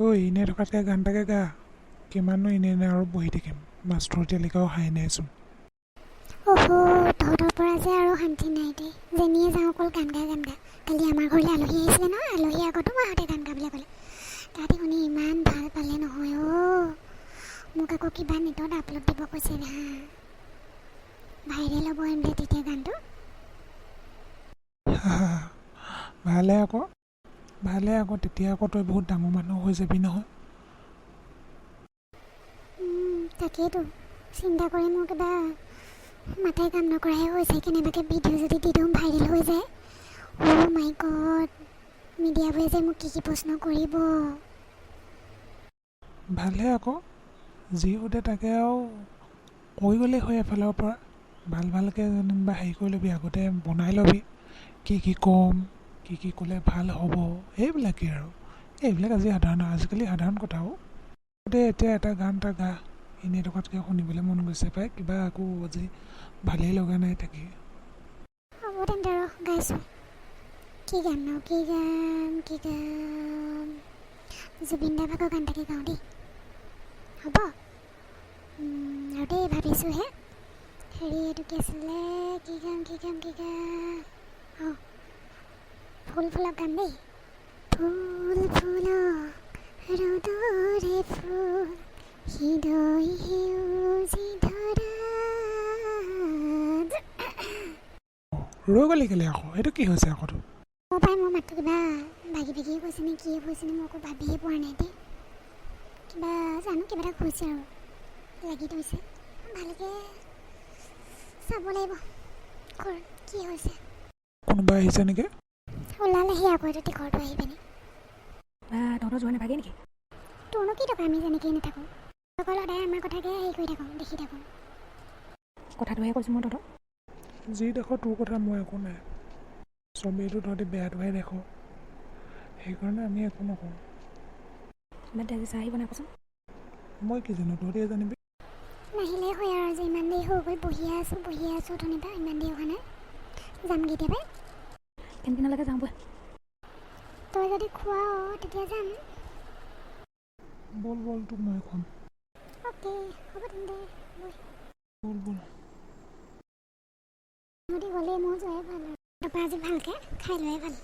এনেই থকাতকৈ গান এটাকে গা। কিমাননো এনেই আৰু বহি থাকিম। মাছটো এতিয়ালৈকে অহাই নাইচোন। তহঁতৰ পৰা যে আৰু শান্তি নাই দেই। যেনিয়ে যাওঁ অকল গান গা। কালি আমাৰ ঘৰলৈ আলহী আহিছিলে ন, আলহী আগতো মাহঁতে গান গাবলৈ ক'লে। তাহাঁতি শুনি ইমান ভাল পালে নহয় মোক আকৌ কিবা নেটত আপলোড দিব কৈছে হা, ভাইৰেল হ'ব এনে তেতিয়া গানটো। ভালে আকৌ তেতিয়া আকৌ তই বহুত ডাঙৰ মানুহ হৈ যাবি নহয়। তাকেইতো চিন্তা কৰি মোৰ কিবা মাথাই কাম নকৰাহে হৈছে। কেনেবাকৈ ভিডিঅ' যদি দি দিওঁ ভাইৰেল হৈ যায়, মাই গড, মিডিয়াবোৰে যে মোক কি প্ৰশ্ন কৰিব। ভালহে আকৌ, যি সোধে তাকে আৰু কৈ গ'লেই হয়। এফালৰ পৰা ভালকৈ যেনিবা হেৰি কৰি ল'বি, আগতে বনাই ল'বি কি ক'ম, কি ক'লে ভাল হ'ব, এইবিলাকেই আৰু। এইবিলাক আজিকালি সাধাৰণ কথাও। এতিয়া এটা গান এটা গা। এনেই থকাতকৈ শুনিবলৈ মন গৈছে পাই, কিবা আকৌ আজি ভালেই লগা নাই থাকি। হ'ব তেন্তে ৰ গাইছোঁ। কি গান জুবিন দা ভাগৰ গান তাকে গাওঁ দেই। হ'ব আৰু দেই, ভাবিছোঁহে এইটো কি আছিলে, কি গান অঁ, ফুল ফুলক গান দেই। ফুল ৰ'দৰে ফুল হৃদয় সেউজী ধৰা। ৰৈ গ'লি কেলে আকৌ? এইটো কি হৈছে আকৌ? পাই মোৰ মাতটো কিবা ভাগি গৈছে নে কি হৈছে নে, মই একো ভাবিয়ে পোৱা নাই দেই। কিবা এটা হৈছে আৰু লাগি ধৰিছে। ভালকৈ চাব লাগিব কি হৈছে। কোনোবা আহিছে নেকি? ওলালেহি আকৌ এইটো টিকৰটো আহি পিনে। তহঁতৰ যোৱা নাভাগে নেকি? তোৰনো কি টকা, আমি যেনেকৈ নাথাকোঁ। অকল সদায় আমাৰ কথাকে হেৰি কৰি থাকোঁ, দেখি থাকোঁ। কথাটোহে কৈছোঁ মই তহঁতক। যি দেখোঁ তোৰ কথা মই একো নাই। চবেইটো তহঁতি বেয়াটোহে দেখোঁ, সেইকাৰণে আমি একো নকওঁ। আজি চাহ আহিব নাই কচোন? মই কি জানো, তহঁতিয়ে জানিবি। নাহিলেই হয় আৰু যে ইমান দেৰি হৈ গ'ল। বহিয়ে আছোঁ ধনীবা, ইমান দেৰি হোৱা নাই। যাম কেতিয়াবা। কেণ্টিনলৈকে যাওঁ বৈ। তই যদি খোৱাও তেতিয়া যাম। বল তোক মই খুৱাম। অ'কে হ'ব তেন্তে, বল। সিহঁতি গ'লেই মই যোৱাই ভাল আৰু তাৰপৰা আজি ভালকৈ খাই লোৱাই ভাল।